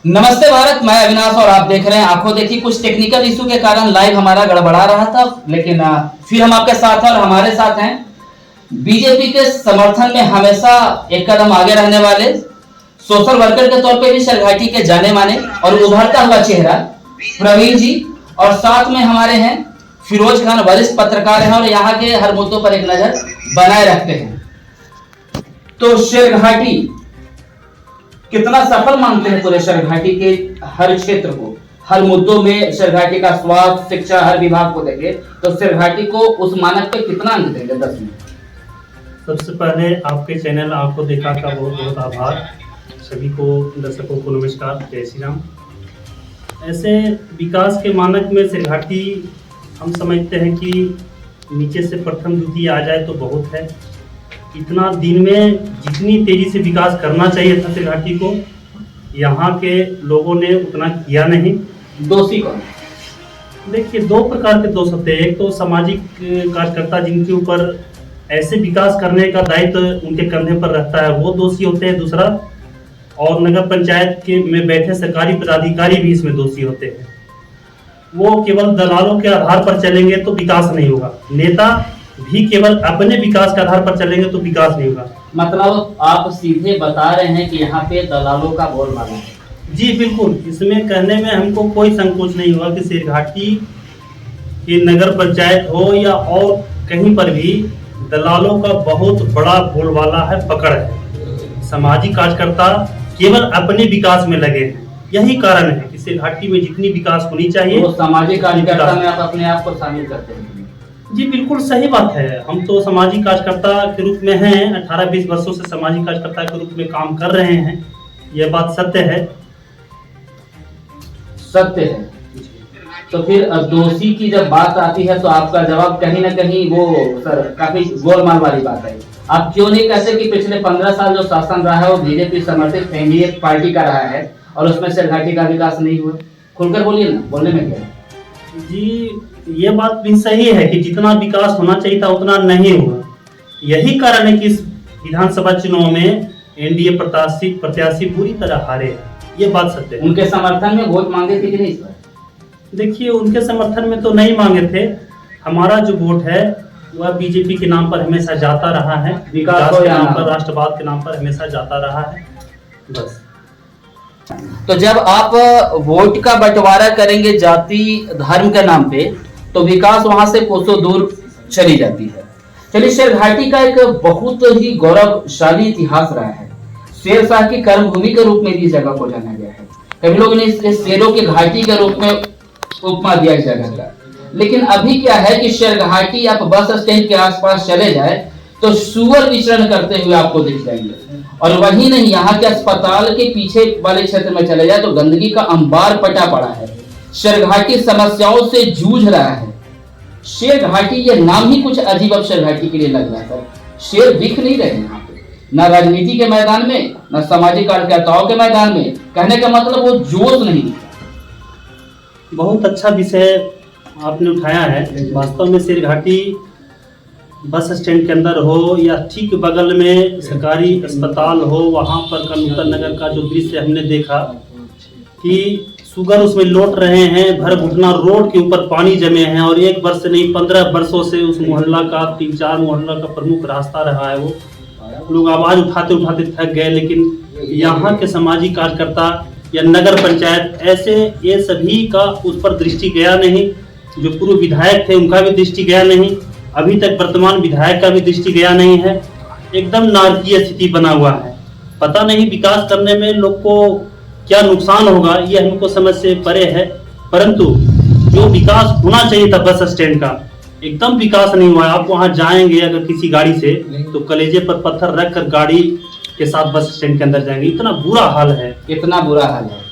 नमस्ते भारत, मैं अविनाश और आप देख रहे हैं आंखों देखी। कुछ टेक्निकल इशू के कारण लाइव हमारा गड़बड़ा रहा था, लेकिन फिर हम आपके साथ हैं और हमारे साथ हैं बीजेपी के समर्थन में हमेशा एक कदम आगे रहने वाले सोशल वर्कर के तौर पे भी सरघाटी के जाने माने और उभरता हुआ चेहरा प्रवीण जी, और साथ में हमारे हैं फिरोज खान, वरिष्ठ पत्रकार हैं और यहाँ के हर मुद्दों पर एक नजर बनाए रखते हैं। तो शेरघाटी कितना सफल मानते हैं पूरे शेरघाटी के हर क्षेत्र को, हर मुद्दों में शेरघाटी का स्वास्थ्य, शिक्षा, हर विभाग को देखे तो शेरघाटी को उस मानक पे कितना अंक देंगे 10 में? सबसे पहले आपके चैनल आंखों देखा का बहुत बहुत आभार। सभी को, दर्शकों को नमस्कार, जय श्री राम। ऐसे विकास के मानक में शेरघाटी हम समझते हैं कि नीचे से प्रथम द्वितीय आ जाए तो बहुत है। इतना दिन में जितनी तेजी से विकास करना चाहिए था शेरघाटी को, यहाँ के लोगों ने उतना किया नहीं। दोषी कौन? देखिए, दो प्रकार के दोष होते हैं। एक तो सामाजिक कार्यकर्ता जिनके ऊपर ऐसे विकास करने का दायित्व उनके कंधे पर रहता है, वो दोषी होते हैं। दूसरा, और नगर पंचायत के में बैठे सरकारी पदाधिकारी भी इसमें दोषी होते हैं। वो केवल दलालों के आधार पर चलेंगे तो विकास नहीं होगा। नेता भी केवल अपने विकास के आधार पर चलेंगे तो विकास नहीं होगा। मतलब आप सीधे बता रहे हैं कि यहाँ पे दलालों का बोलबाला है? जी बिल्कुल, इसमें कहने में हमको कोई संकोच नहीं हुआ कि शेरघाटी की नगर पंचायत हो या और कहीं पर भी दलालों का बहुत बड़ा बोलबाला है, पकड़ है। सामाजिक कार्यकर्ता केवल अपने विकास में लगे हैं। यही कारण है कि शेरघाटी में जितनी विकास होनी चाहिए। तो सामाजिक कार्यकर्ता में आप अपने आप को शामिल करते हैं? जी बिल्कुल सही बात है। हम तो सामाजिक कार्यकर्ता के रूप में हैं, 18-20 वर्षों से सामाजिक कार्यकर्ता के रूप में काम कर रहे हैं। यह बात सत्य है। सत्य है। तो फिर दोषी की जब बात आती है तो आपका जवाब कहीं ना कहीं वो सर काफी गोलमाल वाली बात है। आप क्यों नहीं कहते कि पिछले 15 साल जो शासन रहा है वो बीजेपी समर्थित एनडीए पार्टी का रहा है और उसमें शेरघाटी का विकास नहीं हुआ? खुलकर बोलिए ना, बोलने में क्या है? जी, ये बात भी सही है कि जितना विकास होना चाहिए था उतना नहीं हुआ। यही कारण है कि इस विधानसभा चुनाव में एनडीए प्रत्याशी पूरी तरह हारे हैं। ये बात सत्य है। उनके समर्थन में वोट मांगे थे कि नहीं इस बार? देखिए, उनके समर्थन में तो नहीं मांगे थे। हमारा जो वोट है वह बीजेपी के नाम पर हमेशा जाता रहा है, विकास के नाम पर, राष्ट्रवाद के नाम पर हमेशा जाता रहा है, बस। तो जब आप वोट का बंटवारा करेंगे जाति धर्म के नाम पे तो विकास वहां से कोसों दूर चली जाती है। चलिए, शेरघाटी का एक बहुत ही गौरवशाली इतिहास रहा है। शेर शाह की कर्मभूमि के रूप में भी जगह को जाना गया है। कभी लोगों ने इसे शेरों की घाटी के रूप में उपमा दिया इस जगह का। लेकिन अभी क्या है कि शेरघाटी आप बस स्टैंड के आसपास चले जाए तो सुअर विचरण करते हुए आपको दिख जाएंगे। और वही नहीं, यहाँ के अस्पताल के पीछे वाले क्षेत्र में चले जाए तो गंदगी का अंबार पटा पड़ा है। शेरघाटी समस्याओं से जूझ रहा है। शेरघाटी, ये नाम ही कुछ अजीब अब शेरघाटी के लिए लग रहा है। शेर दिख नहीं रहे यहाँ पे, न राजनीति के मैदान में, न सामाजिक कार्यकर्ताओं के मैदान में। कहने का मतलब वो जोश नहीं दिखता। बहुत अच्छा विषय आपने उठाया है। वास्तव में शेरघाटी बस स्टैंड के अंदर हो या ठीक बगल में सरकारी अस्पताल हो, वहाँ पर कनूतर नगर का जो दृश्य हमने देखा कि सुगर उसमें लौट रहे हैं, भर घुटना रोड के ऊपर पानी जमे हैं। और एक वर्ष से नहीं, 15 वर्षों से उस मोहल्ला का, 3-4 मोहल्ला का प्रमुख रास्ता रहा है। वो लोग आवाज उठाते उठाते थक गए। लेकिन यहाँ के सामाजिक कार्यकर्ता या नगर पंचायत, ऐसे ये सभी का उस पर दृष्टि गया नहीं। जो पूर्व विधायक थे उनका भी दृष्टि गया नहीं। अभी तक वर्तमान विधायक का भी दृष्टि गया नहीं है। एकदम नारकीय स्थिति बना हुआ है। पता नहीं विकास करने में लोग को क्या नुकसान होगा, ये हमको समझ से परे है। परंतु जो विकास होना चाहिए था बस स्टैंड का, एकदम विकास नहीं हुआ है। आप वहां जाएंगे अगर किसी गाड़ी से तो कलेजे पर पत्थर रख कर गाड़ी के साथ बस स्टैंड के अंदर जाएंगे। इतना बुरा हाल है, इतना बुरा हाल है।